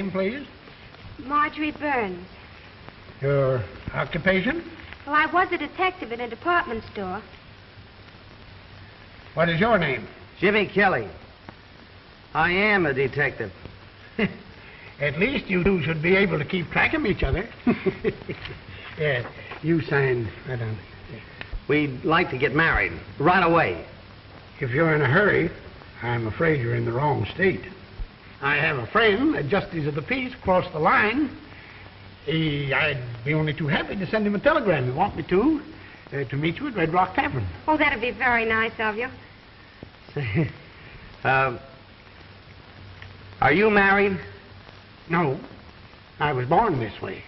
name, please? Marjorie Burns. Your occupation? Well, I was a detective in a department store. What is your name? Jimmy Kelly. I am a detective. At least you two should be able to keep track of each other. Yeah, you sign right on. Yeah. We'd like to get married right away. If you're in a hurry, I'm afraid you're in the wrong state. I have a friend, a justice of the peace, across the line. I'd be only too happy to send him a telegram. You want me to meet you at Red Rock Tavern. Oh, that'd be very nice of you. Are you married? No, I was born this way.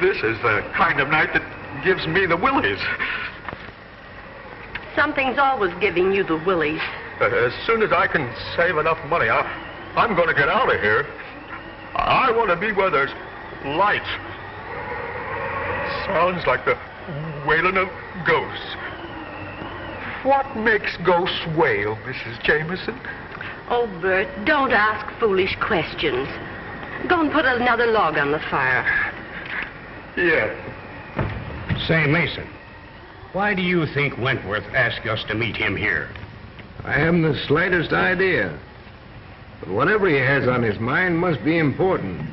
This is the kind of night that gives me the willies. Something's always giving you the willies. As soon as I can save enough money, I'm going to get out of here. I want to be where there's light. Sounds like the wailing of ghosts. What makes ghosts wail, Mrs. Jameson? Oh, Bert, don't ask foolish questions. Go and put another log on the fire. Yes. Say, Mason, why do you think Wentworth asked us to meet him here? I haven't the slightest idea. But whatever he has on his mind must be important.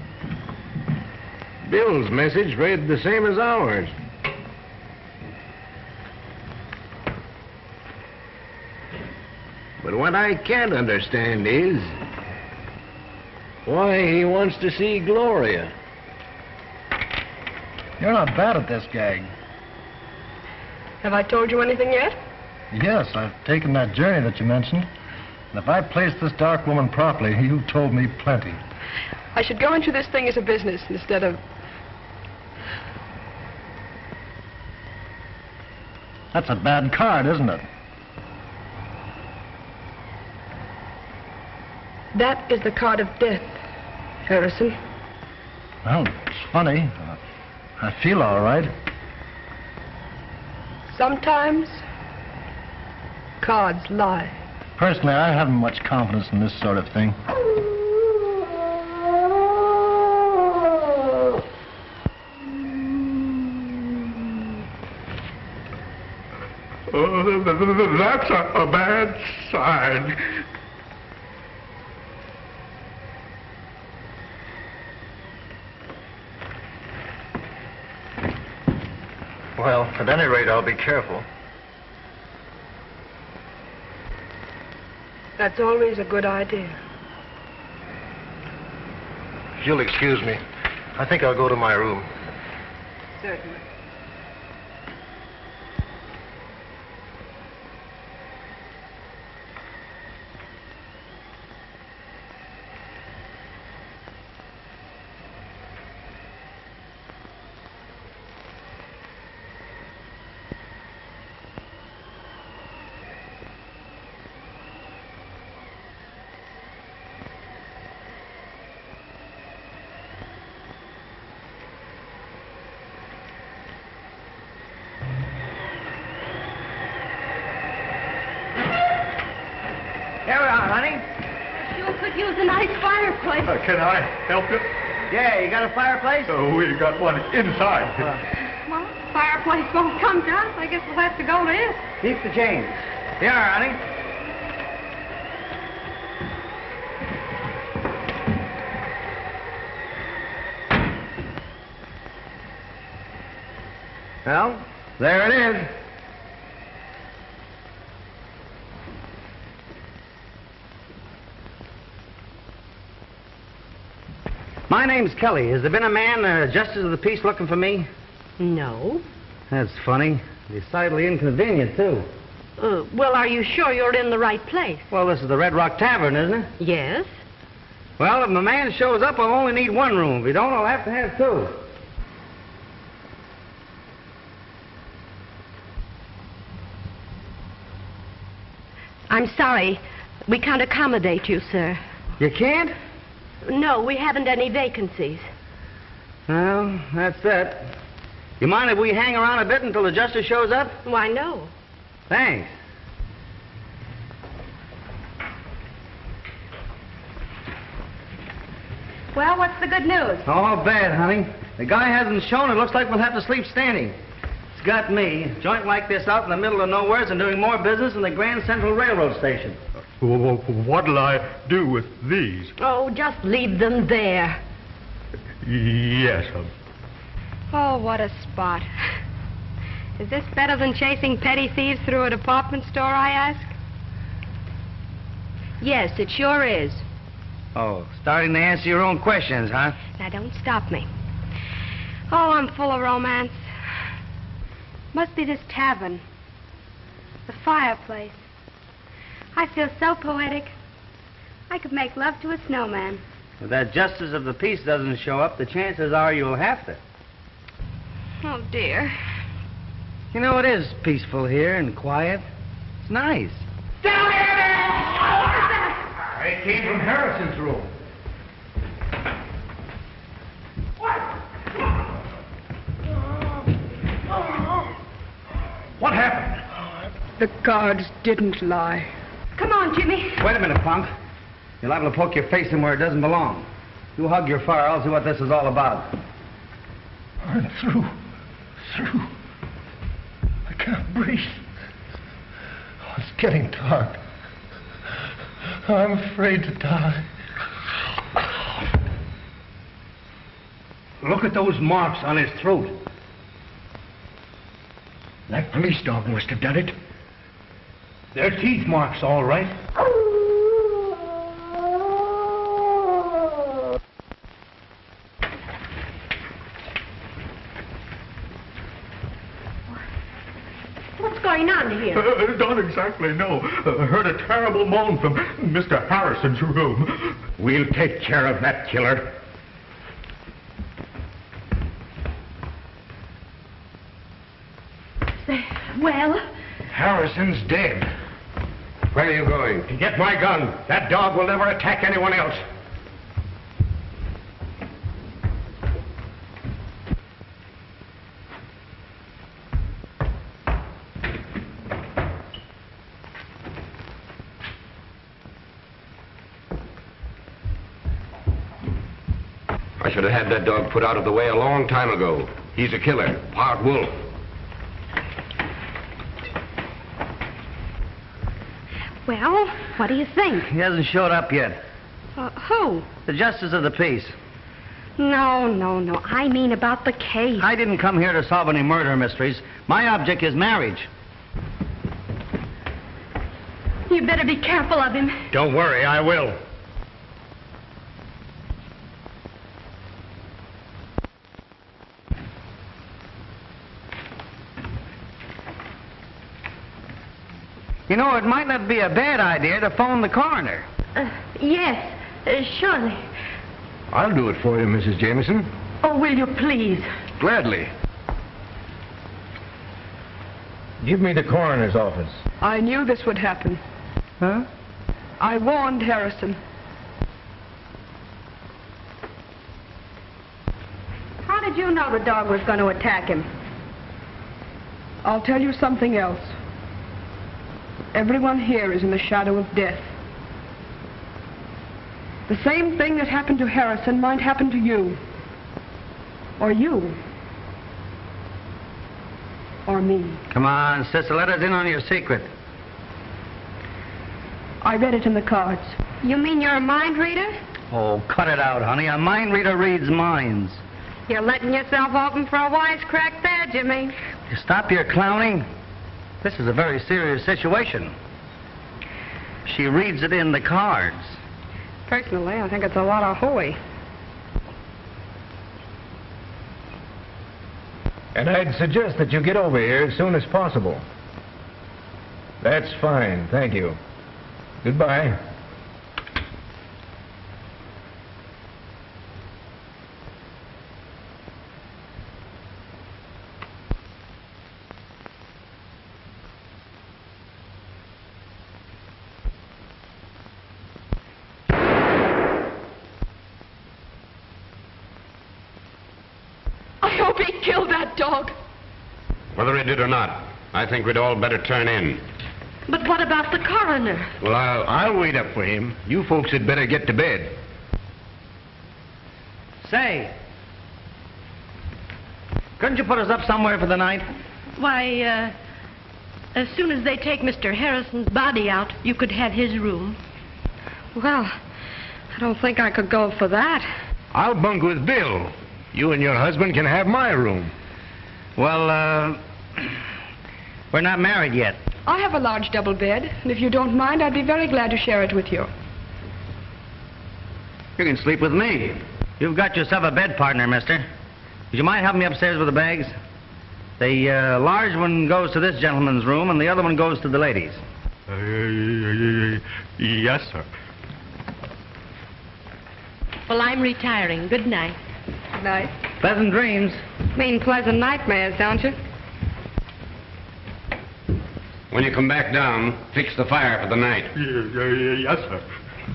Bill's message read the same as ours. But what I can't understand is why he wants to see Gloria. You're not bad at this gag. Have I told you anything yet? Yes, I've taken that journey that you mentioned. And if I placed this dark woman properly, you've told me plenty. I should go into this thing as a business instead of... That's a bad card, isn't it? That is the card of death, Harrison. Well, it's funny. I feel all right. Sometimes, cards lie. Personally, I haven't much confidence in this sort of thing. That's a bad sign. Well, at any rate, I'll be careful. That's always a good idea. If you'll excuse me, I think I'll go to my room. Certainly. Use a nice fireplace. Can I help you? Yeah, you got a fireplace? We got one inside. Well, fireplace won't come to us. I guess we'll have to go to it. Keep the change. Here, honey. Well, there it is. My name's Kelly. Has there been a man, justice of the peace, looking for me? No. That's funny. Decidedly inconvenient, too. Well, are you sure you're in the right place? Well, this is the Red Rock Tavern, isn't it? Yes. Well, if my man shows up, I'll only need one room. If he don't, I'll have to have two. I'm sorry. We can't accommodate you, sir. You can't? No, we haven't any vacancies. Well, that's that. You mind if we hang around a bit until the justice shows up? Why, no. Thanks. Well, what's the good news? Oh, bad, honey. The guy hasn't shown. It looks like we'll have to sleep standing. It's got me. A joint like this out in the middle of nowhere and doing more business than the Grand Central Railroad Station. What'll I do with these? Oh, just leave them there. Yes, Oh, what a spot. Is this better than chasing petty thieves through a department store, I ask? Yes, it sure is. Oh, starting to answer your own questions, huh? Now, don't stop me. Oh, I'm full of romance. Must be this tavern. The fireplace. I feel so poetic. I could make love to a snowman. If that justice of the peace doesn't show up, the chances are you'll have to. Oh, dear. You know, it is peaceful here and quiet. It's nice. It came from Harrison's room. What happened? The guards didn't lie. Come on, Jimmy. Wait a minute, punk. You're liable to poke your face in where it doesn't belong. You hug your fire, I'll see what this is all about. I'm through. I can't breathe. Oh, it's getting dark. I'm afraid to die. Look at those marks on his throat. That police dog must have done it. They're teeth marks, all right. What's going on here? Don't exactly know. Heard a terrible moan from Mr. Harrison's room. We'll take care of that killer. Well? Harrison's dead. Where are you going? To get my gun. That dog will never attack anyone else. I should have had that dog put out of the way a long time ago. He's a killer, part wolf. Well, what do you think? He hasn't showed up yet. Who? The justice of the peace. No. I mean about the case. I didn't come here to solve any murder mysteries. My object is marriage. You better be careful of him. Don't worry, I will. You know, it might not be a bad idea to phone the coroner. Yes, surely. I'll do it for you, Mrs. Jameson. Oh, will you please? Gladly. Give me the coroner's office. I knew this would happen. Huh? I warned Harrison. How did you know the dog was going to attack him? I'll tell you something else. Everyone here is in the shadow of death. The same thing that happened to Harrison might happen to you. Or you. Or me. Come on, sister, let us in on your secret. I read it in the cards. You mean you're a mind reader? Oh, cut it out, honey. A mind reader reads minds. You're letting yourself open for a wisecrack there, Jimmy. You stop your clowning. This is a very serious situation. She reads it in the cards. Personally, I think it's a lot of hooey. And I'd suggest that you get over here as soon as possible. That's fine, thank you. Goodbye. I hope he killed that dog. Whether he did or not, I think we'd all better turn in. But what about the coroner? Well, I'll wait up for him. You folks had better get to bed. Say, couldn't you put us up somewhere for the night? Why, as soon as they take Mr. Harrison's body out, you could have his room. Well, I don't think I could go for that. I'll bunk with Bill. You and your husband can have my room. Well, we're not married yet. I have a large double bed, and if you don't mind, I'd be very glad to share it with you. You can sleep with me. You've got yourself a bed partner, mister. Would you mind helping me upstairs with the bags? The large one goes to this gentleman's room, and the other one goes to the ladies. Yes, sir. Well, I'm retiring. Good night. Good night. Pleasant dreams. Mean pleasant nightmares, don't you? When you come back down, fix the fire for the night. Yes, sir.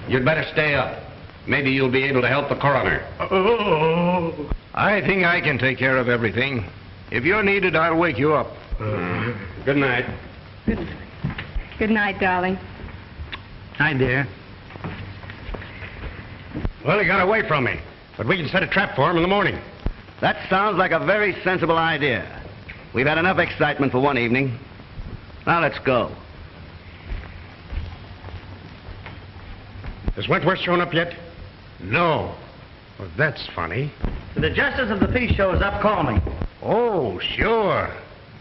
You'd better stay up. Maybe you'll be able to help the coroner. Oh. I think I can take care of everything. If you're needed, I'll wake you up. Good night. Good night, darling. Hi, dear. Well, he got away from me, but we can set a trap for him in the morning. That sounds like a very sensible idea. We've had enough excitement for one evening. Now let's go. Has Wentworth shown up yet? No. Well, that's funny. If the Justice of the Peace shows up, call me. Oh, sure.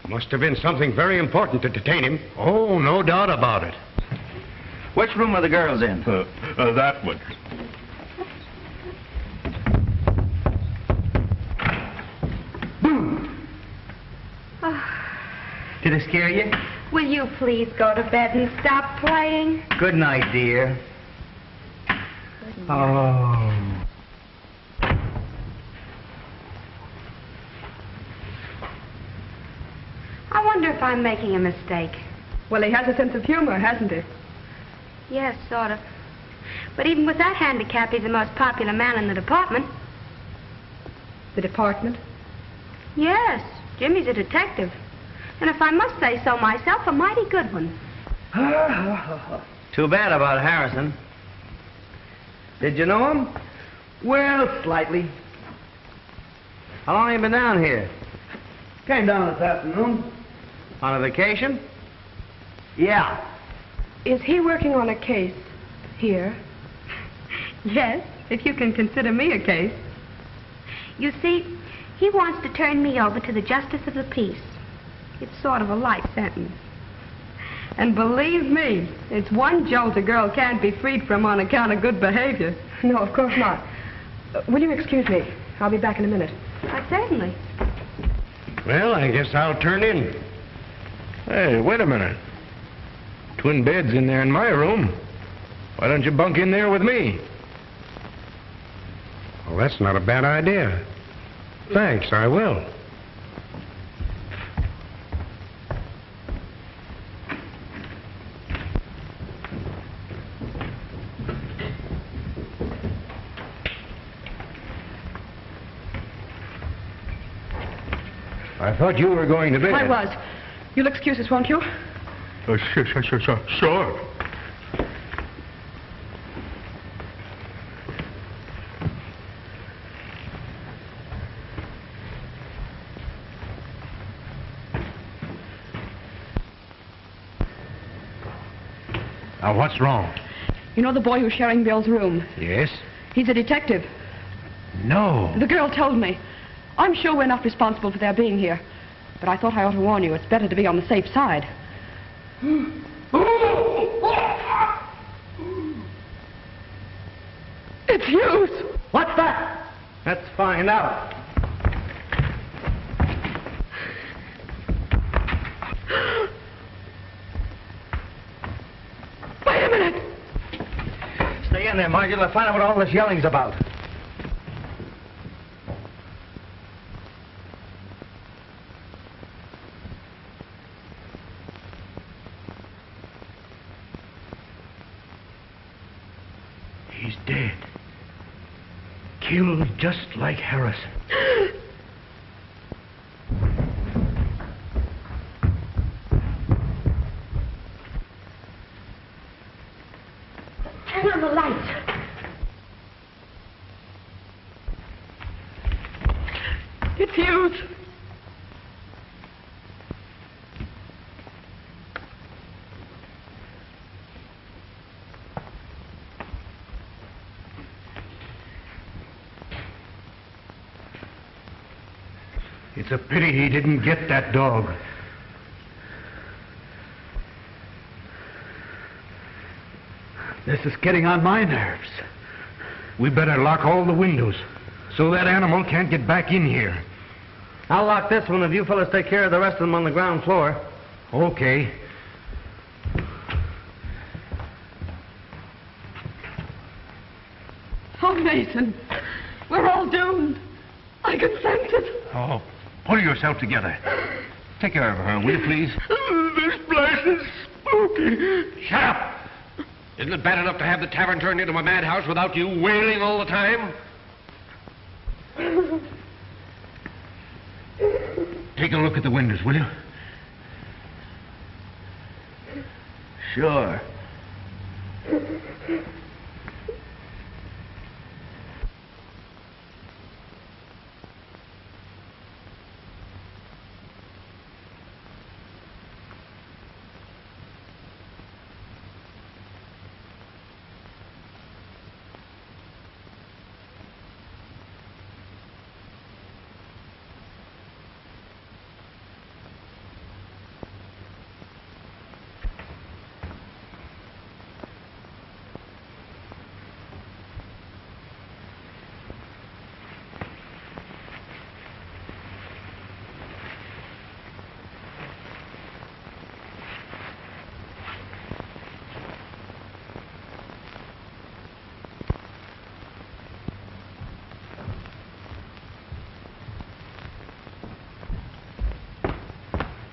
Must have been something very important to detain him. Oh, no doubt about it. Which room are the girls in? That one. Did it scare you? Will you please go to bed and stop playing? Good night, dear. Oh. I wonder if I'm making a mistake. Well, he has a sense of humor, hasn't he? Yes, sort of. But even with that handicap, he's the most popular man in the department. The department? Yes, Jimmy's a detective. And if I must say so myself, a mighty good one. Too bad about Harrison. Did you know him? Well, slightly. How long have you been down here? Came down this afternoon. On a vacation? Yeah. Is he working on a case here? Yes, if you can consider me a case. You see, he wants to turn me over to the Justice of the Peace. It's sort of a light sentence. And believe me, it's one jolt a girl can't be freed from on account of good behavior. No, of course not. Will you excuse me? I'll be back in a minute. Certainly. Well, I guess I'll turn in. Hey, wait a minute. Twin beds in there in my room. Why don't you bunk in there with me? Well, that's not a bad idea. Thanks, I will. I thought you were going to bed. I was. You'll excuse us, won't you? Sure. Now, what's wrong? You know the boy who's sharing Bill's room? Yes? He's a detective. No. The girl told me. I'm sure we're not responsible for their being here. But I thought I ought to warn you. It's better to be on the safe side. It's Hughes. What's that? Let's find out. Wait a minute. Stay in there, Margie. Let's find out what all this yelling's about. He's dead. Killed just like Harrison. Turn on the lights. It's Hughes. It's a pity he didn't get that dog. This is getting on my nerves. We better lock all the windows so that animal can't get back in here. I'll lock this one if you fellas take care of the rest of them on the ground floor. Okay. Oh, Mason. We're all doomed. I can sense it. Oh, pull yourself together. Take care of her, will you, please? This place is spooky. Shut up! Isn't it bad enough to have the tavern turned into a madhouse without you wailing all the time? Take a look at the windows, will you? Sure.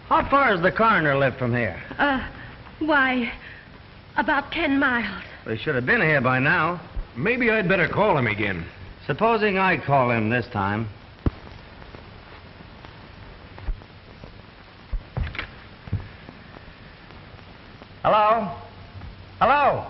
How far does the coroner live from here? Why, about 10 miles. They should have been here by now. Maybe I'd better call him again. Supposing I call him this time. Hello? Hello?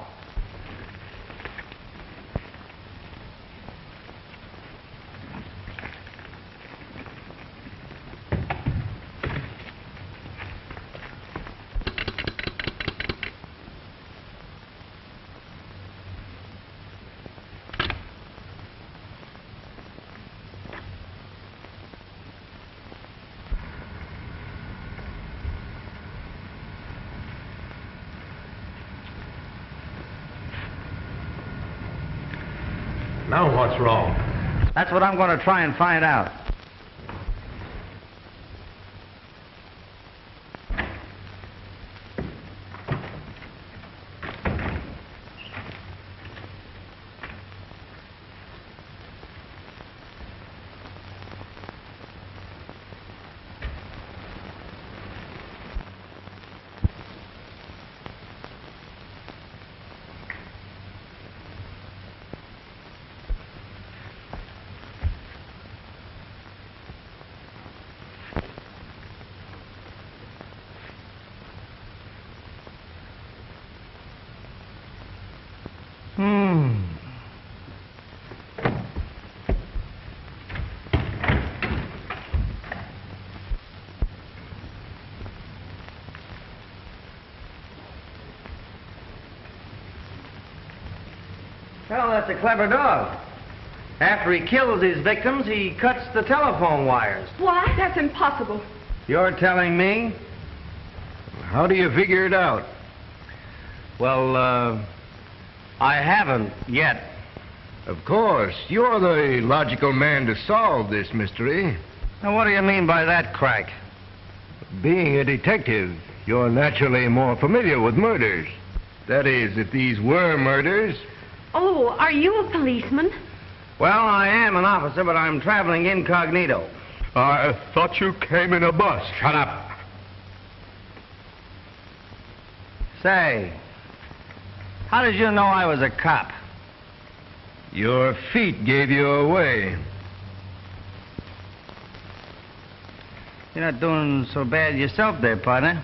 Now what's wrong? That's what I'm going to try and find out. Well, that's a clever dog. After he kills his victims, he cuts the telephone wires. What? That's impossible. You're telling me? How do you figure it out? Well, I haven't yet. Of course, you're the logical man to solve this mystery. Now, what do you mean by that, Crack? Being a detective, you're naturally more familiar with murders. That is, if these were murders. Oh, are you a policeman? Well, I am an officer, but I'm traveling incognito. I thought you came in a bus. Shut up. Say, how did you know I was a cop? Your feet gave you away. You're not doing so bad yourself there, partner.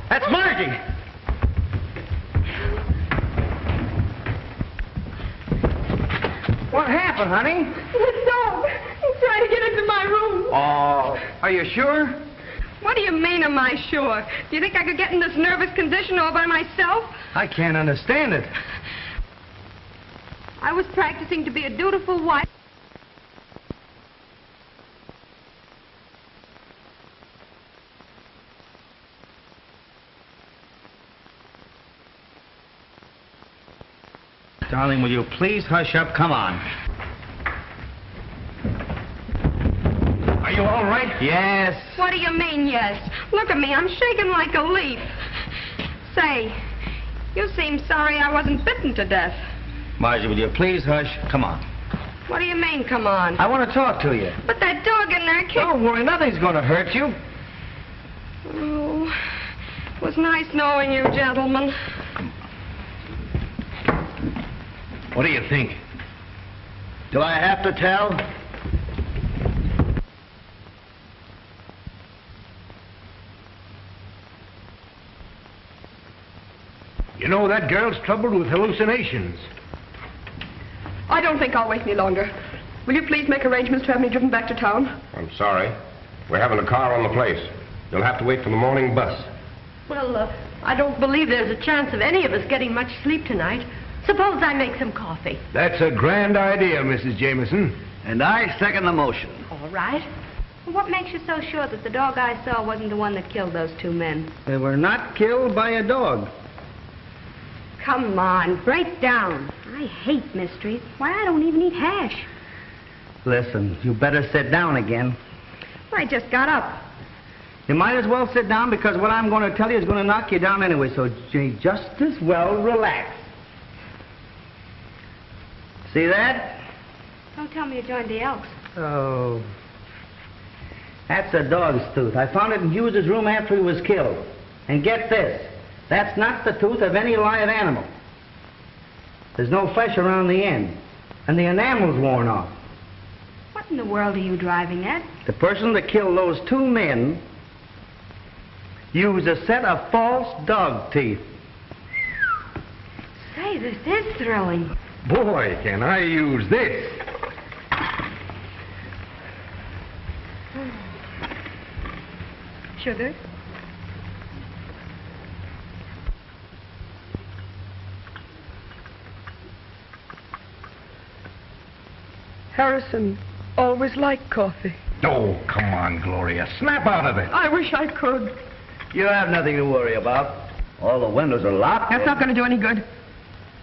That's Margie! What happened, honey? The dog. He's trying to get into my room. Oh, are you sure? What do you mean, am I sure? Do you think I could get in this nervous condition all by myself? I can't understand it. I was practicing to be a dutiful wife. Darling, will you please hush up? Come on. Are you all right? Yes. What do you mean, yes? Look at me, I'm shaking like a leaf. Say, you seem sorry I wasn't bitten to death. Margie, will you please hush? Come on. What do you mean, come on? I want to talk to you. But that dog in there kicked... Don't worry, nothing's going to hurt you. Oh, it was nice knowing you, gentlemen. What do you think? Do I have to tell? You know, that girl's troubled with hallucinations. I don't think I'll wait any longer. Will you please make arrangements to have me driven back to town? I'm sorry. We're having a car on the place. You'll have to wait for the morning bus. Well, I don't believe there's a chance of any of us getting much sleep tonight. Suppose I make some coffee. That's a grand idea, Mrs. Jameson. And I second the motion. All right. What makes you so sure that the dog I saw wasn't the one that killed those two men? They were not killed by a dog. Come on, break down. I hate mysteries. Why, I don't even eat hash. Listen, you better sit down again. I just got up. You might as well sit down because what I'm going to tell you is going to knock you down anyway, so you just as well relax. See that? Don't tell me you joined the Elks. Oh. That's a dog's tooth. I found it in Hughes's room after he was killed. And get this, that's not the tooth of any live animal. There's no flesh around the end, and the enamel's worn off. What in the world are you driving at? The person that killed those two men used a set of false dog teeth. Say, this is thrilling. Boy, can I use this. Sugar? Harrison always liked coffee. Oh, come on, Gloria. Snap out of it. I wish I could. You have nothing to worry about. All the windows are locked. That's not going to do any good.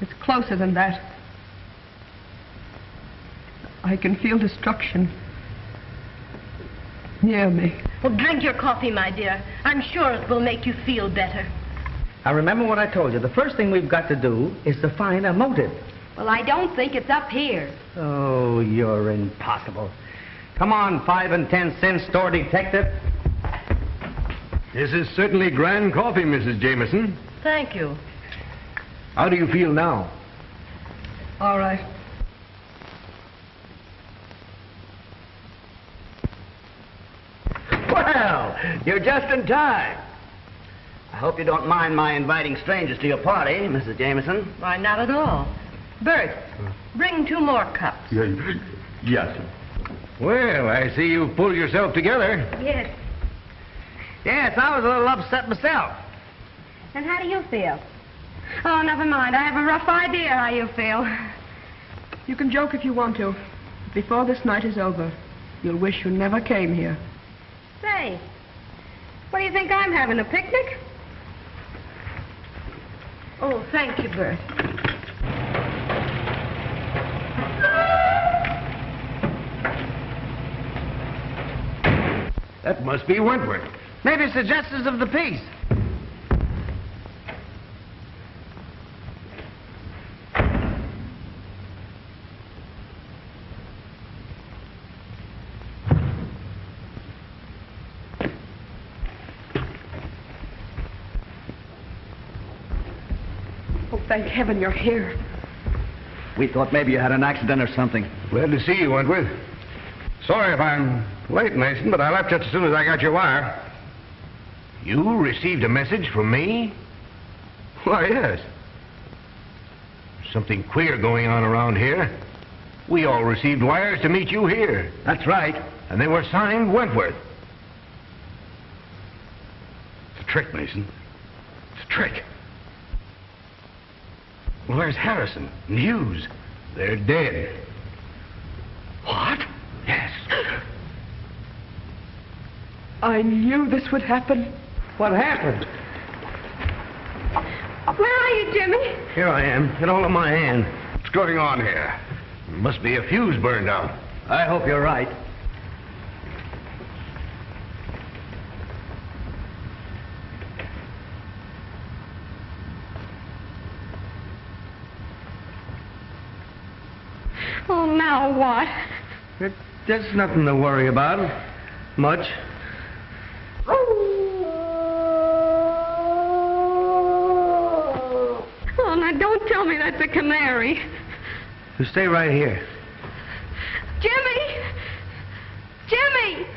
It's closer than that. I can feel destruction near me. Well, drink your coffee, my dear. I'm sure it will make you feel better. Now, remember what I told you. The first thing we've got to do is to find a motive. Well, I don't think it's up here. Oh, you're impossible. Come on, 5 and 10 cent store detective. This is certainly grand coffee, Mrs. Jameson. Thank you. How do you feel now? All right. Well, you're just in time. I hope you don't mind my inviting strangers to your party, Mrs. Jameson. Why, not at all. Bert, bring 2 more cups. Yes. Well, I see you've pulled yourself together. Yes. Yes, I was a little upset myself. And how do you feel? Oh, never mind. I have a rough idea how you feel. You can joke if you want to. Before this night is over, you'll wish you never came here. Say, what do you think I'm having, a picnic? Oh, thank you, Bert. That must be Wentworth. Maybe it's the justice of the peace. Oh, thank heaven you're here. We thought maybe you had an accident or something. Glad to see you, Wentworth. Sorry if I'm late, Mason, but I left just as soon as I got your wire. You received a message from me? Why, yes. Something queer going on around here. We all received wires to meet you here. That's right. And they were signed Wentworth. It's a trick, Mason. It's a trick. Well, there's Harrison and Hughes. They're dead. What? Yes. I knew this would happen. What happened? Where are you, Jimmy? Here I am. Get hold of my hand. What's going on here? Must be a fuse burned out. I hope you're right. Oh, now what? There's nothing to worry about. Much. Oh, now don't tell me that's a canary. You stay right here. Jimmy! Jimmy!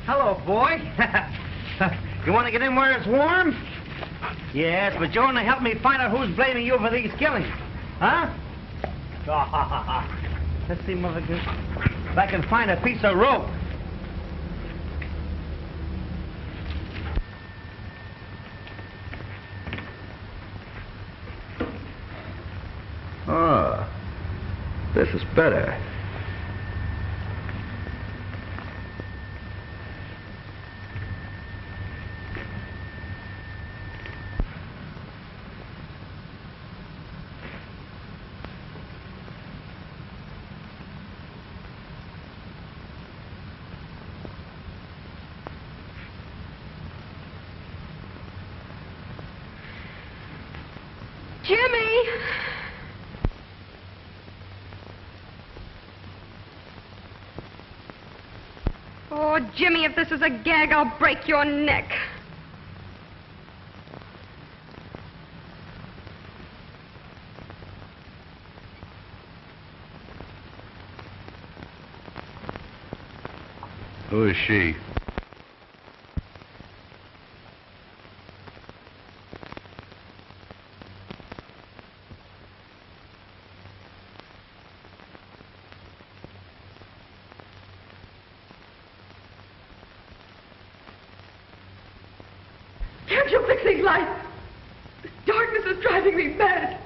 Hello, boy. You want to get in where it's warm? Yes, but you want to help me find out who's blaming you for these killings. Huh? Let's see, Mother Goose. If I can find a piece of rope. Ah, this is better. Jimmy! Oh, Jimmy, if this is a gag, I'll break your neck. Who is she? Can't you fix these lights? This darkness is driving me mad.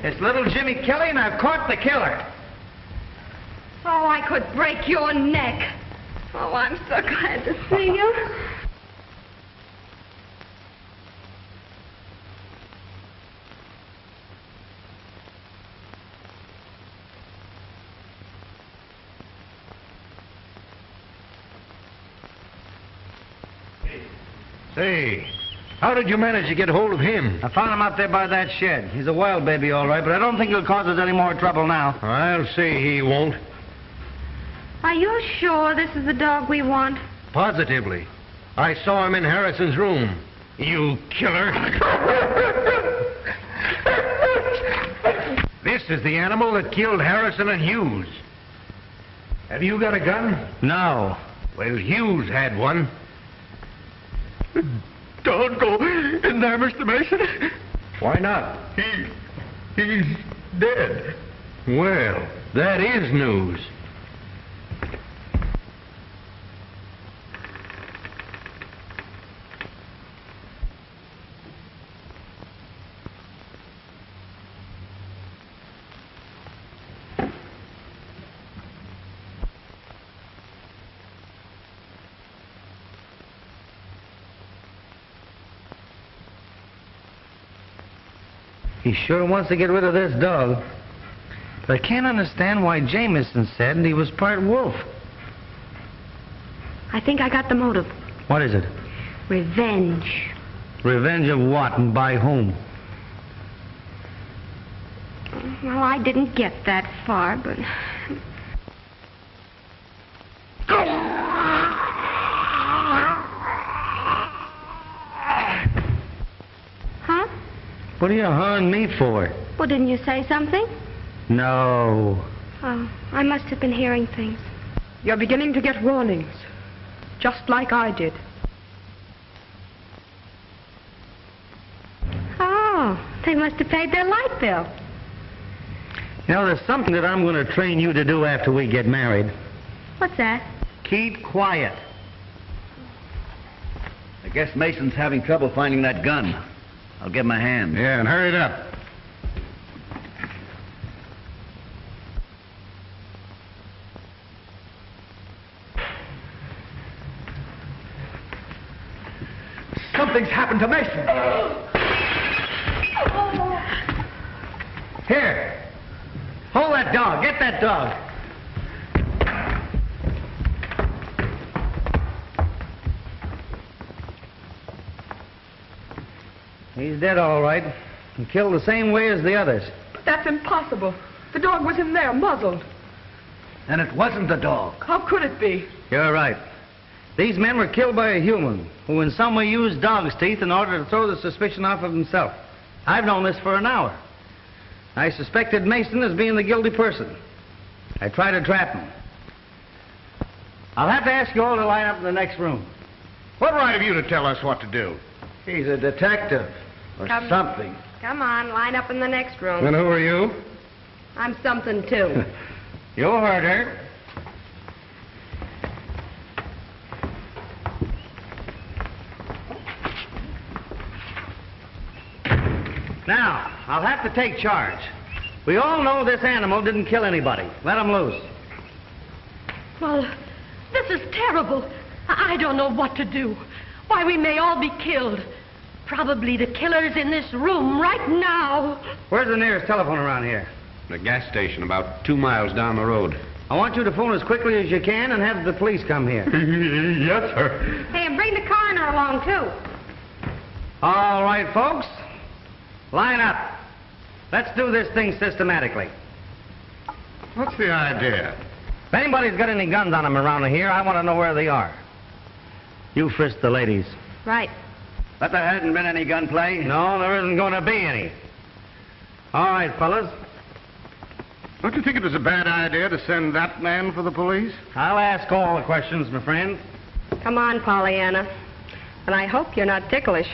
It's little Jimmy Kelly, and I've caught the killer. Oh, I could break your neck. Oh, I'm so glad to see you. Say, how did you manage to get hold of him? I found him out there by that shed. He's a wild baby, all right, but I don't think he'll cause us any more trouble now. I'll say he won't. Are you sure this is the dog we want? Positively. I saw him in Harrison's room. You killer. This is the animal that killed Harrison and Hughes. Have you got a gun? No. Well, Hughes had one. Don't go in there, Mr. Mason. Why not? He's dead. Well, that is news. He sure wants to get rid of this dog. But I can't understand why Jameson said he was part wolf. I think I got the motive. What is it? Revenge. Revenge of what and by whom? Well, I didn't get that far, but... Huh? What are you hawing me for? Well, didn't you say something? No. Oh, I must have been hearing things. You're beginning to get warnings, just like I did. Oh, they must have paid their light bill. You know, there's something that I'm going to train you to do after we get married. What's that? Keep quiet. I guess Mason's having trouble finding that gun. I'll give him a hand. Yeah, and hurry it up. Something's happened to Mason. Here. Hold that dog. Get that dog. He's dead, all right. And killed the same way as the others. But that's impossible. The dog was in there, muzzled. And it wasn't the dog. How could it be? You're right. These men were killed by a human who in some way used dog's teeth in order to throw the suspicion off of himself. I've known this for an hour. I suspected Mason as being the guilty person. I tried to trap him. I'll have to ask you all to line up in the next room. What right have you to tell us what to do? He's a detective or something. Come on, line up in the next room. And who are you? I'm something, too. You heard her. Now, I'll have to take charge. We all know this animal didn't kill anybody. Let him loose. Well, this is terrible. I don't know what to do. Why, we may all be killed. Probably the killer's in this room right now. Where's the nearest telephone around here? The gas station about 2 miles down the road. I want you to phone as quickly as you can and have the police come here. Yes, sir. Hey, and bring the coroner along, too. All right, folks. Line up. Let's do this thing systematically. What's the idea? If anybody's got any guns on them around here, I want to know where they are. You frisk the ladies. Right. But there hasn't been any gunplay. No, there isn't going to be any. All right, fellas. Don't you think it was a bad idea to send that man for the police? I'll ask all the questions, my friend. Come on, Pollyanna. And I hope you're not ticklish.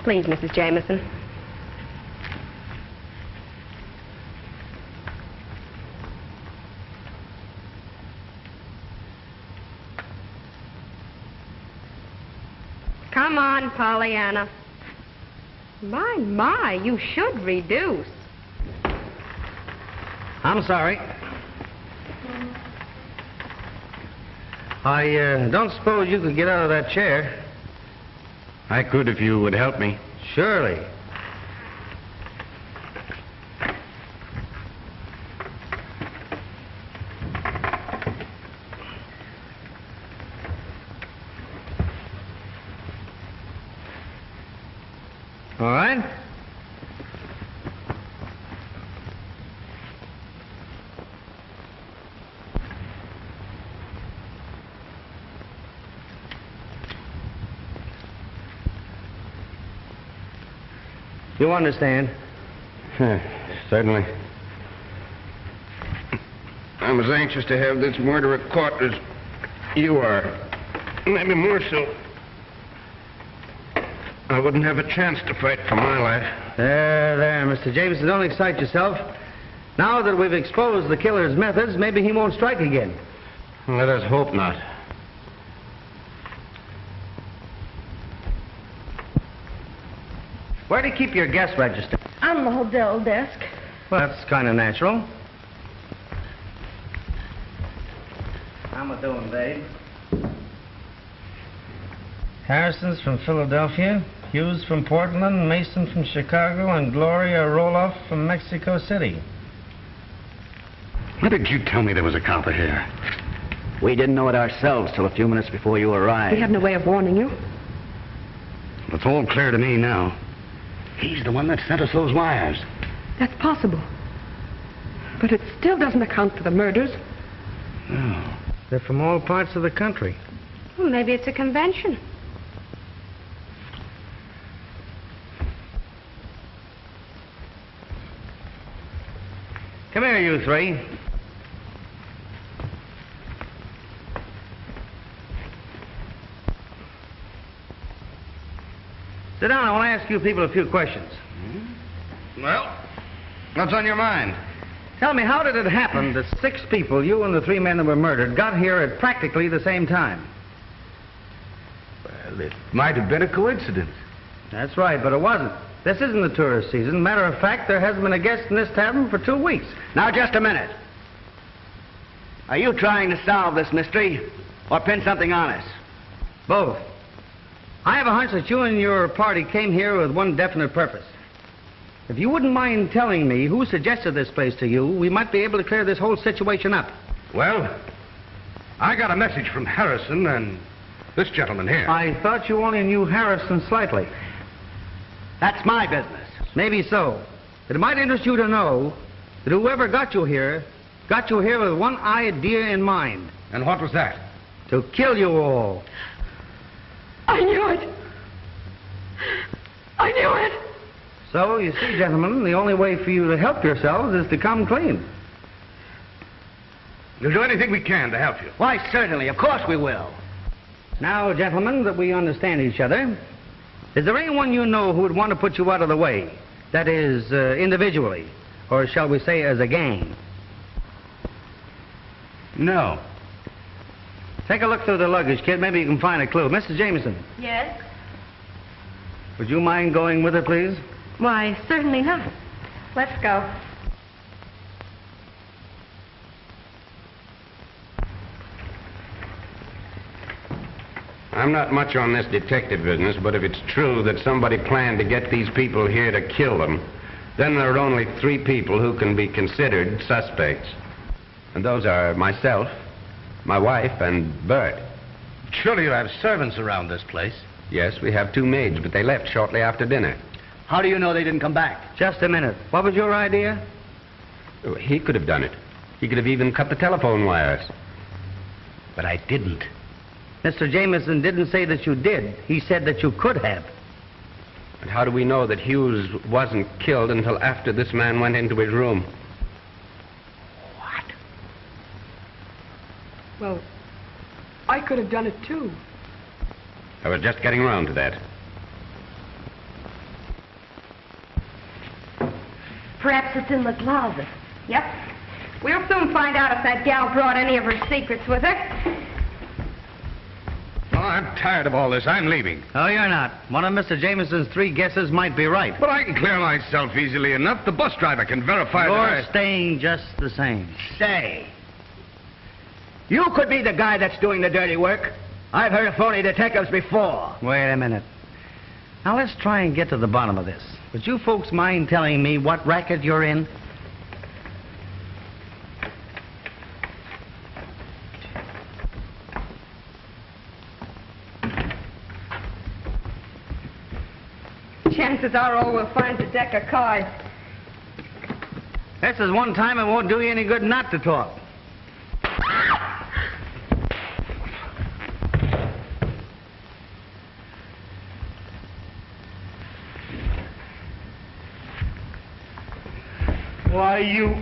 Please, Mrs. Jameson. Come on, Pollyanna. My, you should reduce. I'm sorry. I don't suppose you could get out of that chair. I could if you would help me. Surely. All right. You understand? Certainly. I'm as anxious to have this murderer caught as you are. Maybe more so. I wouldn't have a chance to fight for my life. There, Mr. Jameson, don't excite yourself. Now that we've exposed the killer's methods, maybe he won't strike again. Let us hope not. Where do you keep your guest register? On the hotel desk. Well, that's kind of natural. How am I doing, babe? Harrison's from Philadelphia, Hughes from Portland, Mason from Chicago, and Gloria Roloff from Mexico City. Why did you tell me there was a copper here? We didn't know it ourselves till a few minutes before you arrived. We have no way of warning you. It's all clear to me now. He's the one that sent us those wires. That's possible. But it still doesn't account for the murders. No. They're from all parts of the country. Well, maybe it's a convention. Come here, you three. Sit down. I want to ask you people a few questions. Well, what's on your mind? Tell me, how did it happen that 6 people, you and the 3 men that were murdered, got here at practically the same time? Well, it might have been a coincidence. That's right, but it wasn't. This isn't the tourist season. Matter of fact, there hasn't been a guest in this tavern for 2 weeks. Now, just a minute. Are you trying to solve this mystery or pin something on us? Both. I have a hunch that you and your party came here with one definite purpose. If you wouldn't mind telling me who suggested this place to you, we might be able to clear this whole situation up. Well, I got a message from Harrison and this gentleman here. I thought you only knew Harrison slightly. That's my business. Maybe so. But it might interest you to know that whoever got you here with one idea in mind. And what was that? To kill you all. I knew it. I knew it. So, you see, gentlemen, the only way for you to help yourselves is to come clean. We'll do anything we can to help you. Why, certainly. Of course we will. Now, gentlemen, that we understand each other, is there anyone you know who would want to put you out of the way? That is, individually, or shall we say as a gang? No. Take a look through the luggage, kid. Maybe you can find a clue. Mrs. Jameson, Yes? would you mind going with her, please? Why, certainly not. Let's go. I'm not much on this detective business, but if it's true that somebody planned to get these people here to kill them, then there are only 3 people who can be considered suspects. And those are myself, my wife, and Bert. Surely you have servants around this place. Yes, we have 2 maids, but they left shortly after dinner. How do you know they didn't come back? Just a minute. What was your idea? He could have done it. He could have even cut the telephone wires. But I didn't. Mr. Jameson didn't say that you did. He said that you could have. And how do we know that Hughes wasn't killed until after this man went into his room? What? Well, I could have done it too. I was just getting around to that. Perhaps it's in the closet. Yep. We'll soon find out if that gal brought any of her secrets with her. Oh, I'm tired of all this. I'm leaving. Oh, you're not. One of Mr. Jameson's 3 guesses might be right. But I can clear myself easily enough. The bus driver can verify You're that staying just the same. Say, you could be the guy that's doing the dirty work. I've heard of phony detectives before. Wait a minute. Now, let's try and get to the bottom of this. Would you folks mind telling me what racket you're in? Chances are all we'll find is a deck of cards. This is one time it won't do you any good not to talk. Why, you...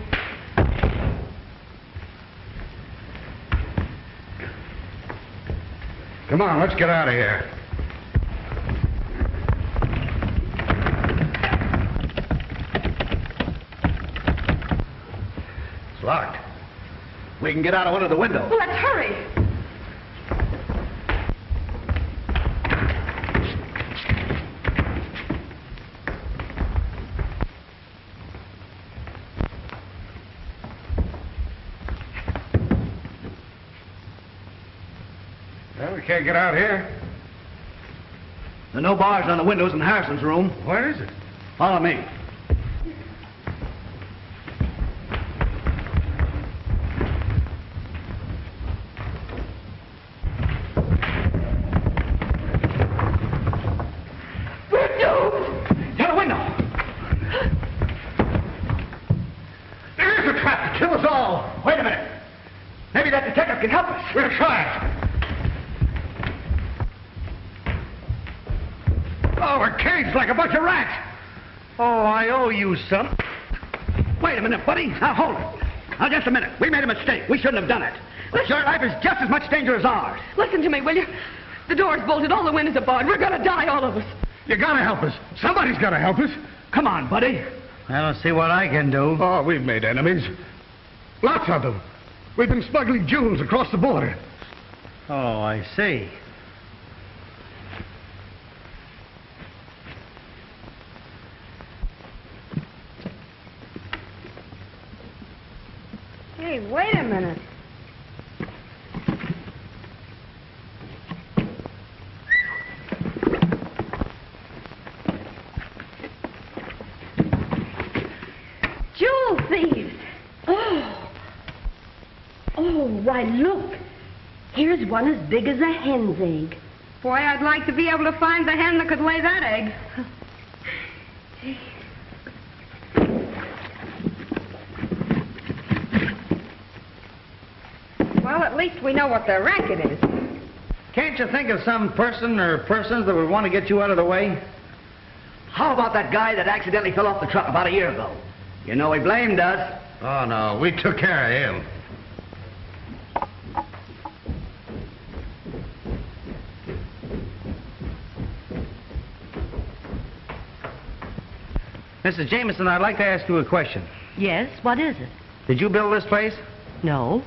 Come on, let's get out of here. It's locked. We can get out of one of the windows. Well, let's hurry. Well, we can't get out here. There are no bars on the windows in Harrison's room. Where is it? Follow me. We're doomed. To the window. There's a trap to kill us all. Wait a minute. Maybe that detective can help us. We'll try. Oh, we're caged like a bunch of rats. Oh, I owe you some. Wait a minute, buddy. Now, hold it. Now, just a minute. We made a mistake. We shouldn't have done it. But your life is just as much danger as ours. Listen to me, will you? The door's bolted, all the windows are barred. We're gonna die, all of us. You gotta help us. Somebody's gotta help us. Come on, buddy. I don't see what I can do. Oh, we've made enemies. Lots of them. We've been smuggling jewels across the border. Oh, I see. Hey, wait a minute. Jewel thieves! Oh! Oh, why, look. Here's one as big as a hen's egg. Boy, I'd like to be able to find the hen that could lay that egg. Well, at least we know what the racket is. Can't you think of some person or persons that would want to get you out of the way? How about that guy that accidentally fell off the truck about a year ago? You know he blamed us. Oh, no, we took care of him. Mrs. Jameson, I'd like to ask you a question. Yes, what is it? Did you build this place? No.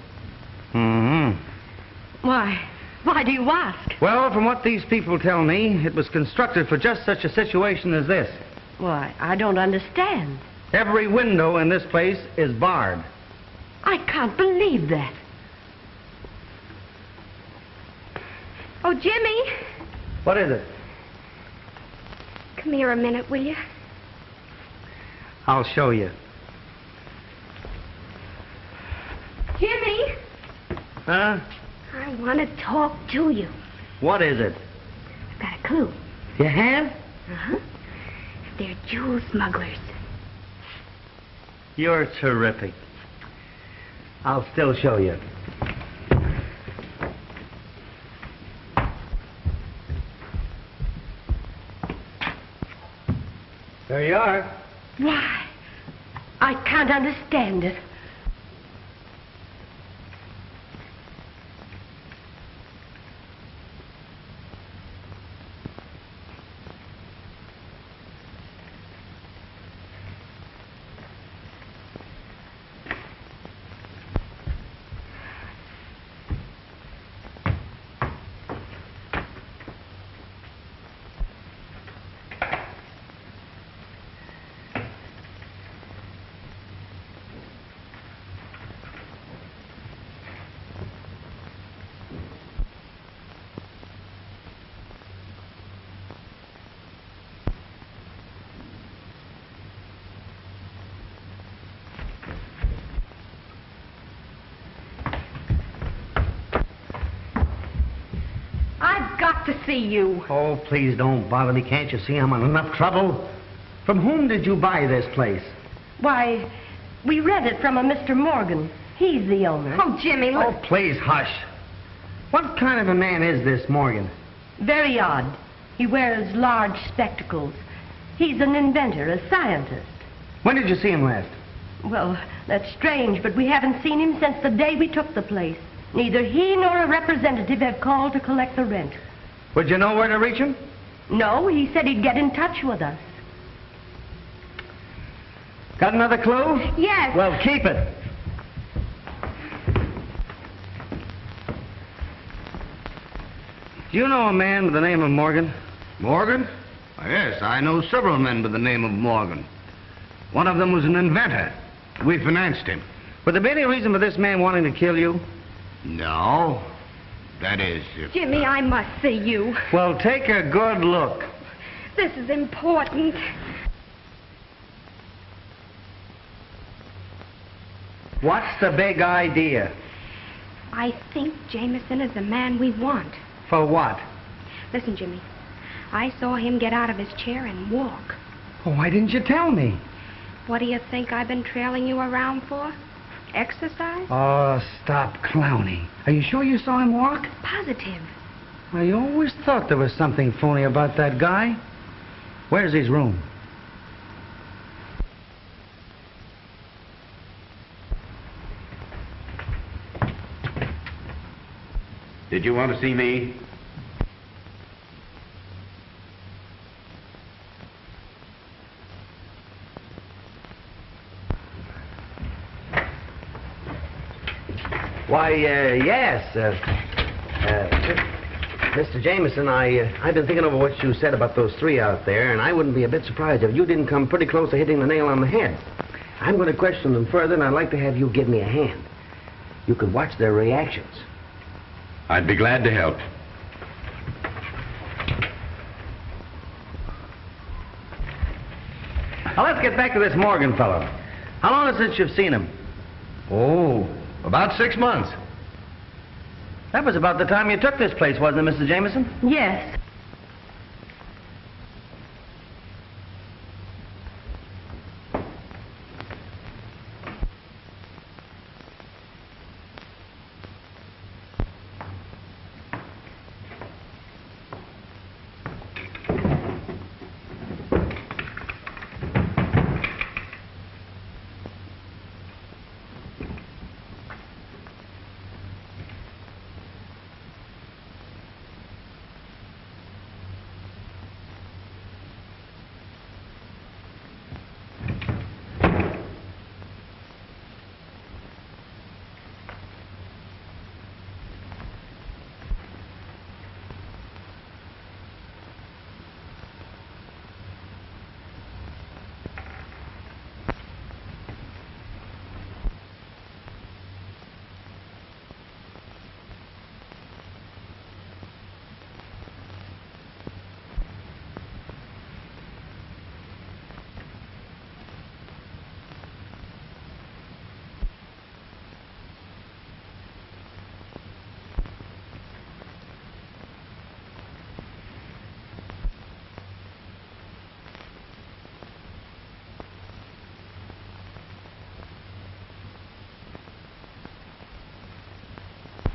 Mm-hmm. Why do you ask? Well, from what these people tell me, it was constructed for just such a situation as this. Why, I don't understand. Every window in this place is barred. I can't believe that. Oh, Jimmy, What is it? come here a minute, will you? I'll show you. Jimmy, Huh? I want to talk to you. What is it? I've got a clue. You have? Uh-huh. They're jewel smugglers. You're terrific. I'll still show you. There you are. Why, I can't understand it. to see you. Oh, please don't bother me. Can't you see I'm in enough trouble? From whom did you buy this place? Why, we rent it from a Mr. Morgan. He's the owner. Oh, Jimmy, look. Oh, please, hush. What kind of a man is this Morgan? Very odd. He wears large spectacles. He's an inventor, a scientist. When did you see him last? Well, that's strange, but we haven't seen him since the day we took the place. Neither he nor a representative have called to collect the rent. Would you know where to reach him? No, he said he'd get in touch with us. Got another clue? Yes. Well, keep it. Do you know a man by the name of Morgan? Morgan? Yes, I know several men by the name of Morgan. One of them was an inventor. We financed him. Would there be any reason for this man wanting to kill you? No. That is, if... Jimmy, I must see you. Well, take a good look. This is important. What's the big idea? I think Jameson is the man we want. For what? Listen, Jimmy. I saw him get out of his chair and walk. Oh, why didn't you tell me? What do you think I've been trailing you around for? Exercise? Oh, stop clowning. Are you sure you saw him walk? Positive. I always thought there was something phony about that guy. Where's his room? Did you want to see me? Why, yes. Mr. Jameson, I've been thinking over what you said about those three out there, and I wouldn't be a bit surprised if you didn't come pretty close to hitting the nail on the head. I'm going to question them further, and I'd like to have you give me a hand. You could watch their reactions. I'd be glad to help. Now, let's get back to this Morgan fellow. How long is it since you've seen him? Oh, about 6 months. That was about the time you took this place, wasn't it, Mr. Jameson? Yes.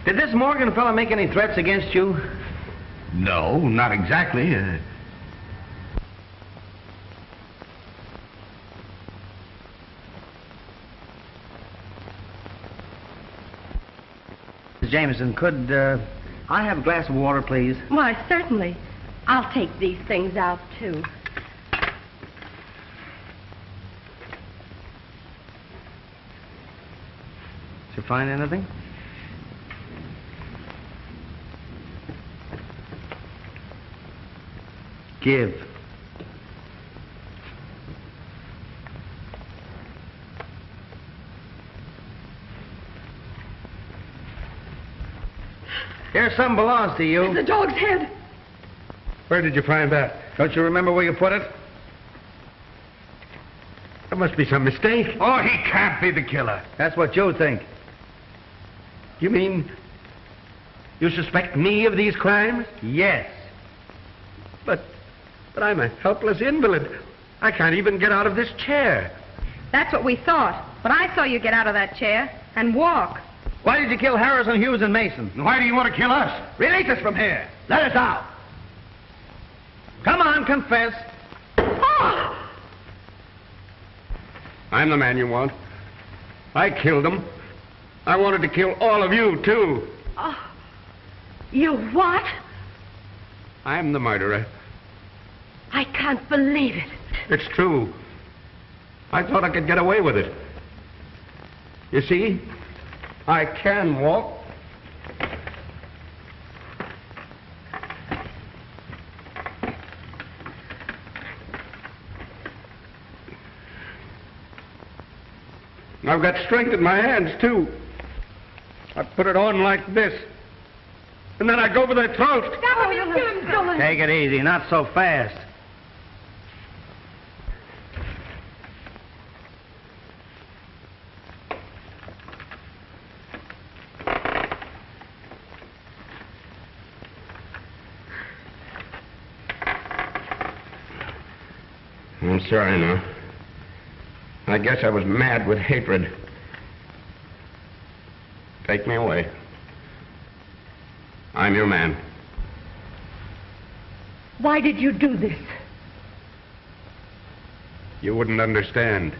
Did this Morgan fellow make any threats against you? No, not exactly. Mrs. Jameson, could I have a glass of water, please? Why, certainly. I'll take these things out, too. Did you find anything? Give. Here, some belongs to you. It's the dog's head. Where did you find that? Don't you remember where you put it? There must be some mistake. Oh, he can't be the killer. That's what you think. You mean you suspect me of these crimes? Yes. But I'm a helpless invalid. I can't even get out of this chair. That's what we thought. But I saw you get out of that chair and walk. Why did you kill Harrison, Hughes, and Mason? Why do you want to kill us? Release us from here. Let us out. Come on, confess. I'm the man you want. I killed them. I wanted to kill all of you, too. You what? I'm the murderer. I can't believe it. It's true. I thought I could get away with it. You see, I can walk. I've got strength in my hands, too. I put it on like this. And then I go for their throats. Take it easy, not so fast. I'm sorry now. I guess I was mad with hatred. Take me away. I'm your man. Why did you do this? You wouldn't understand.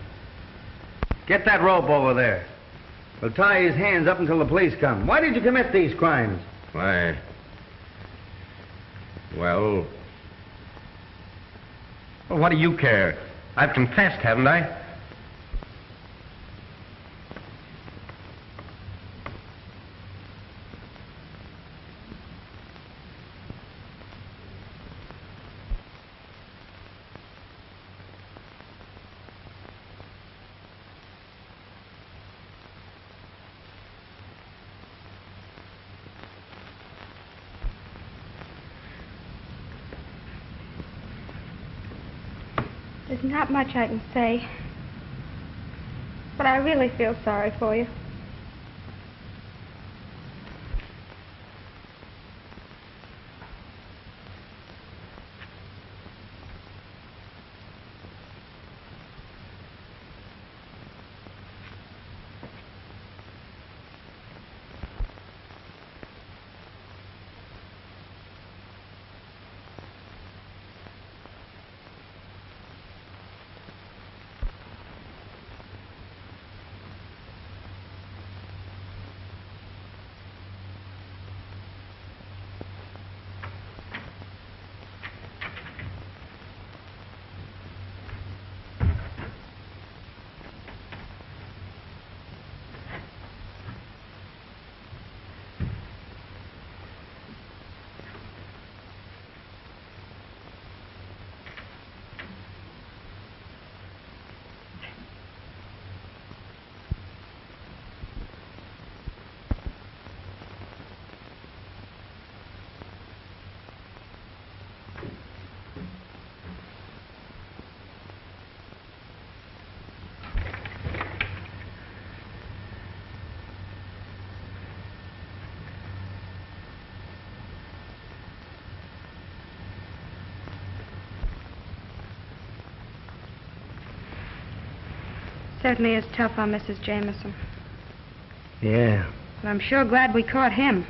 Get that rope over there. We'll tie his hands up until the police come. Why did you commit these crimes? Why? Well, what do you care? I've confessed, haven't I? There's not much I can say. But I really feel sorry for you. Certainly is tough on Mrs. Jameson. Yeah. But I'm sure glad we caught him.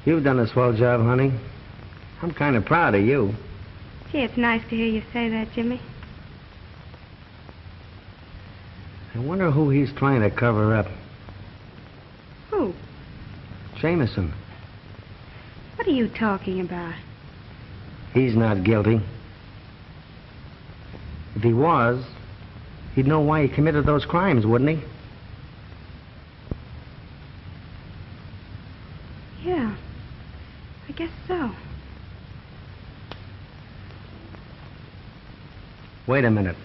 You've done a swell job, honey. I'm kind of proud of you. Gee, it's nice to hear you say that, Jimmy. I wonder who he's trying to cover up. Who? Jameson. What are you talking about? He's not guilty. If he was, he'd know why he committed those crimes, wouldn't he? Yeah, I guess so. Wait a minute.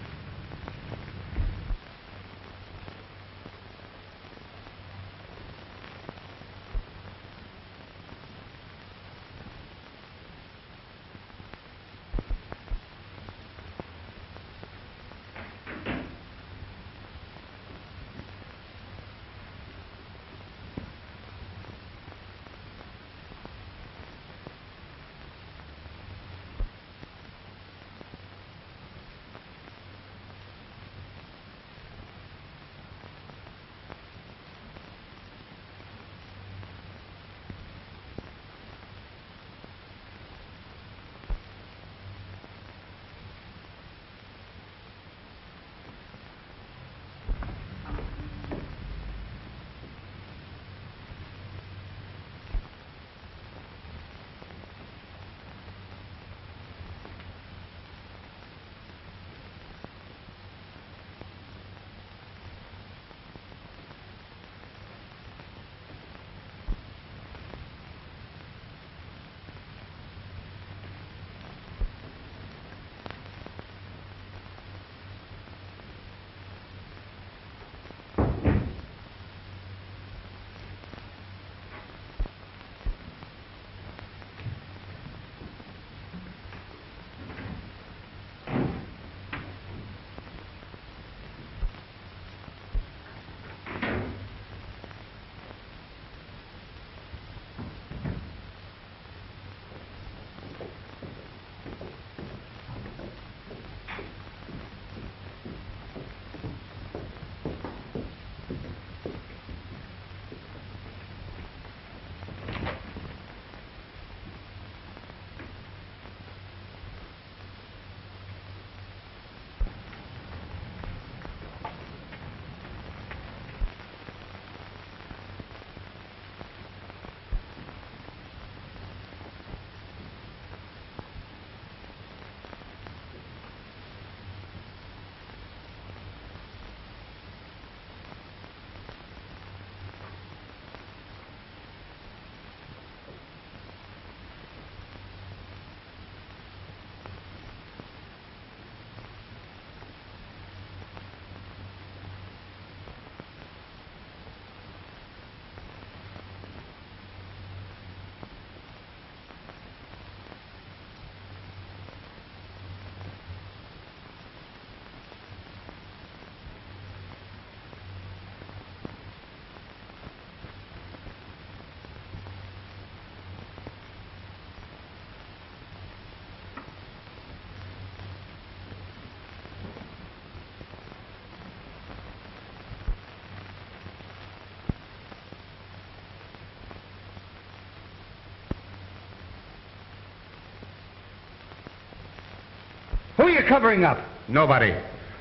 you covering up? Nobody.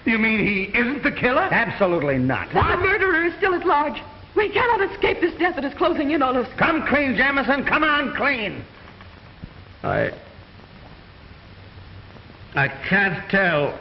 You mean he isn't the killer? Absolutely not. The murderer is still at large. We cannot escape this death that is closing in on us. Come clean, Jamison. Come on, clean. I can't tell.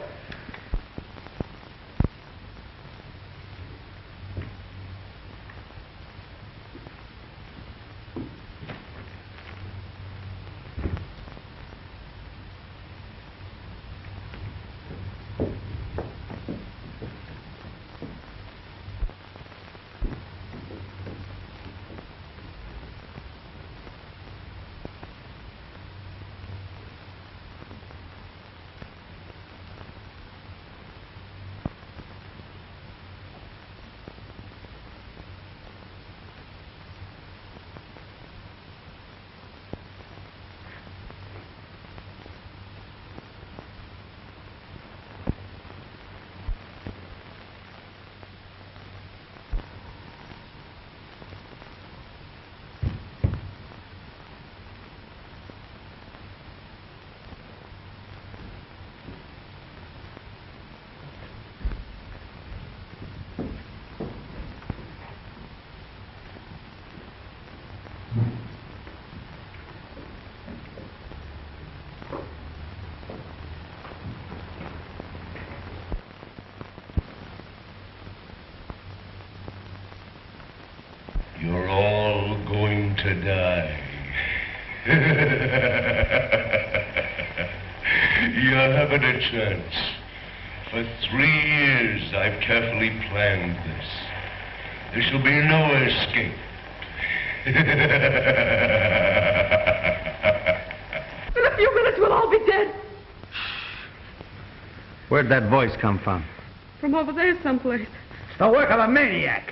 You're all going to die. You haven't a chance. For 3 years, I've carefully planned this. There shall be no escape. In a few minutes, we'll all be dead. Where'd that voice come from? From over there someplace. It's the work of a maniac.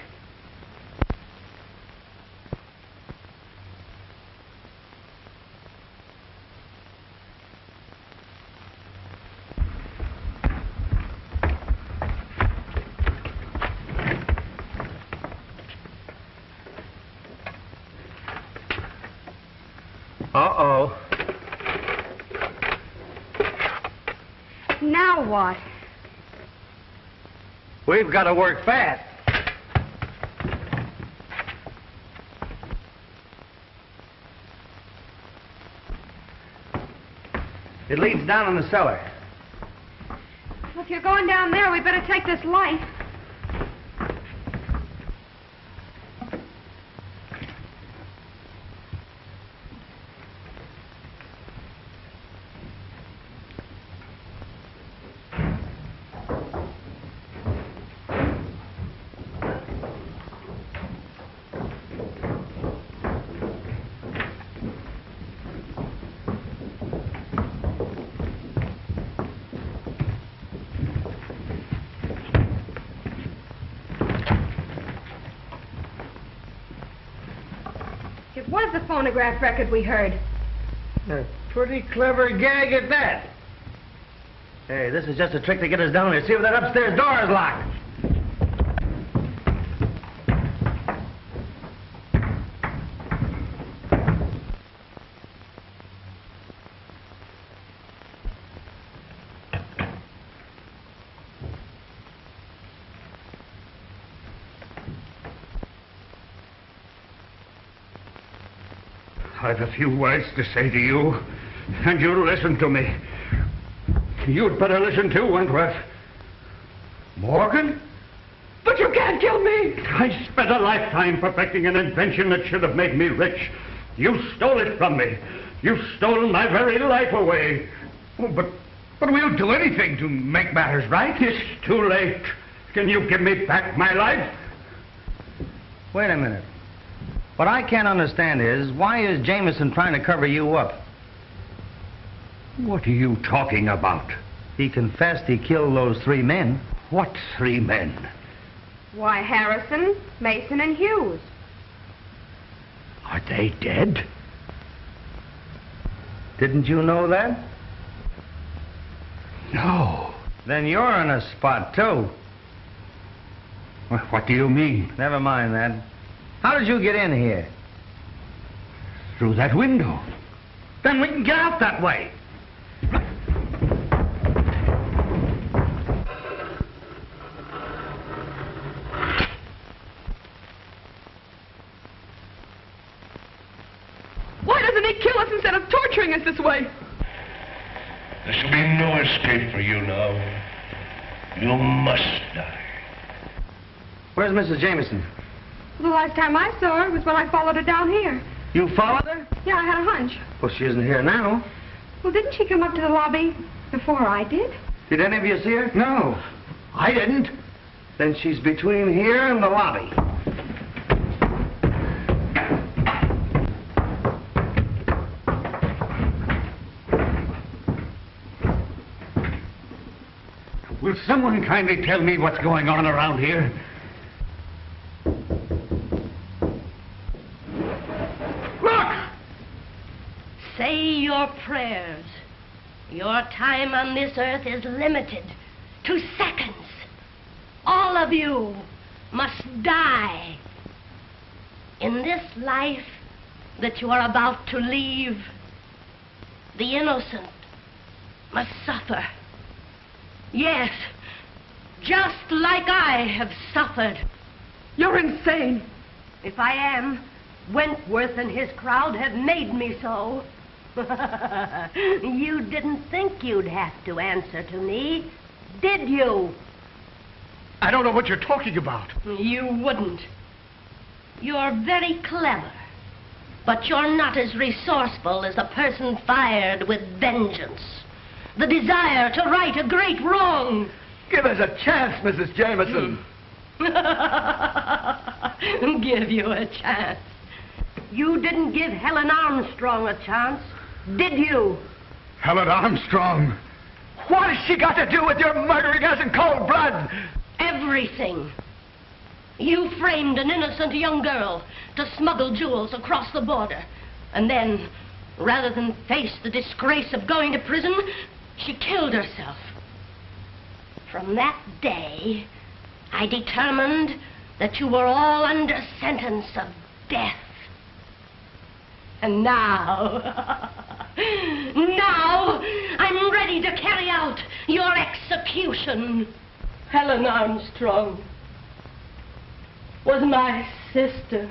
Uh-oh. Now what? We've got to work fast. It leads down in the cellar. Well, if you're going down there, we better take this light. It was the phonograph record we heard. A pretty clever gag at that. Hey, this is just a trick to get us down there. See if that upstairs door is locked. I've a few words to say to you, and you'll listen to me. You'd better listen too, Wentworth. Morgan? But you can't kill me. I spent a lifetime perfecting an invention that should have made me rich. You stole it from me. You've stolen my very life away. Oh, but we'll do anything to make matters right. It's too late. Can you give me back my life? Wait a minute. What I can't understand is, why is Jameson trying to cover you up? What are you talking about? He confessed he killed those 3 men. What 3 men? Why, Harrison, Mason, and Hughes. Are they dead? Didn't you know that? No. Then you're in a spot, too. What do you mean? Never mind that. How did you get in here? Through that window. Then we can get out that way. instead of torturing us this way. There shall be no escape for you now. You must die. Where's Mrs. Jameson? The last time I saw her was when I followed her down here. You followed her? Yeah, I had a hunch. Well, she isn't here now. Well, didn't she come up to the lobby before I did? Did any of you see her? No, I didn't. Then she's between here and the lobby. Will someone kindly tell me what's going on around here? Look! Say your prayers. Your time on this earth is limited to seconds. All of you must die. In this life that you are about to leave, the innocent must suffer. Yes, just like I have suffered. You're insane. If I am, Wentworth and his crowd have made me so. You didn't think you'd have to answer to me, did you? I don't know what you're talking about. You wouldn't. You're very clever, but you're not as resourceful as a person fired with vengeance. The desire to right a great wrong. Give us a chance, Mrs. Jameson. Give you a chance. You didn't give Helen Armstrong a chance, did you? Helen Armstrong? What has she got to do with your murdering us in cold blood? Everything. You framed an innocent young girl to smuggle jewels across the border. And then, rather than face the disgrace of going to prison, she killed herself. From that day, I determined that you were all under sentence of death. And now, I'm ready to carry out your execution. Helen Armstrong was my sister.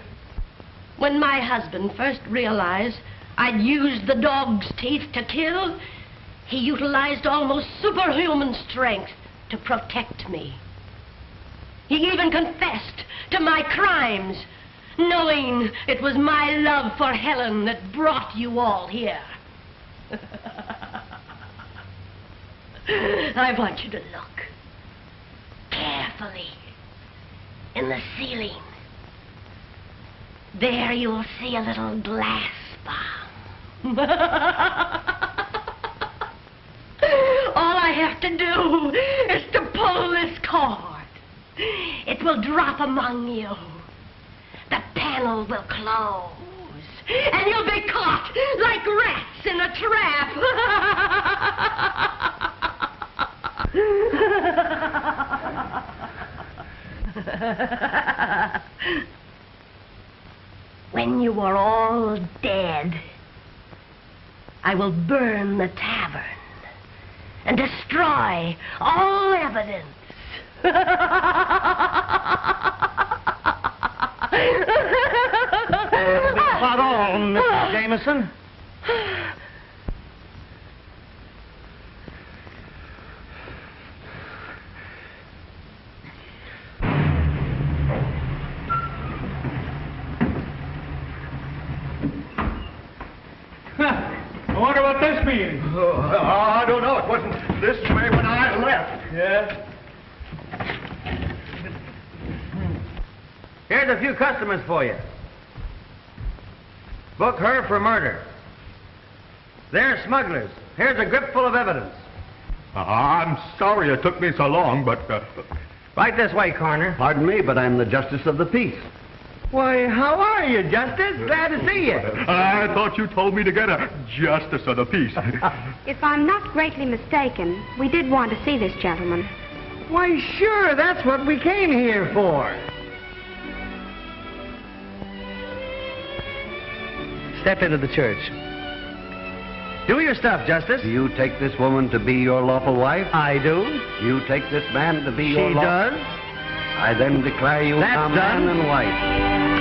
When my husband first realized I'd used the dog's teeth to kill, he utilized almost superhuman strength to protect me. He even confessed to my crimes, knowing it was my love for Helen that brought you all here. I want you to look carefully in the ceiling. There you'll see a little glass bomb. All I have to do is to pull this cord. It will drop among you. The panel will close, and you'll be caught like rats in a trap. When you are all dead, I will burn the tavern and destroy all evidence. About all, Mrs. Jameson. I wonder what this means. I don't know. It wasn't this way when I left. Yeah? Here's a few customers for you. Book her for murder. They're smugglers. Here's a grip full of evidence. I'm sorry it took me so long, but... Right this way, Coroner. Pardon me, but I'm the Justice of the Peace. Why, how are you, Justice? Glad to see you. I thought you told me to get a Justice of the Peace. If I'm not greatly mistaken, we did want to see this gentleman. Why, sure, that's what we came here for. Step into the church. Do your stuff, Justice. Do you take this woman to be your lawful wife? I do. You take this man to be your She lawful... does. I then declare you That's a man done. and wife.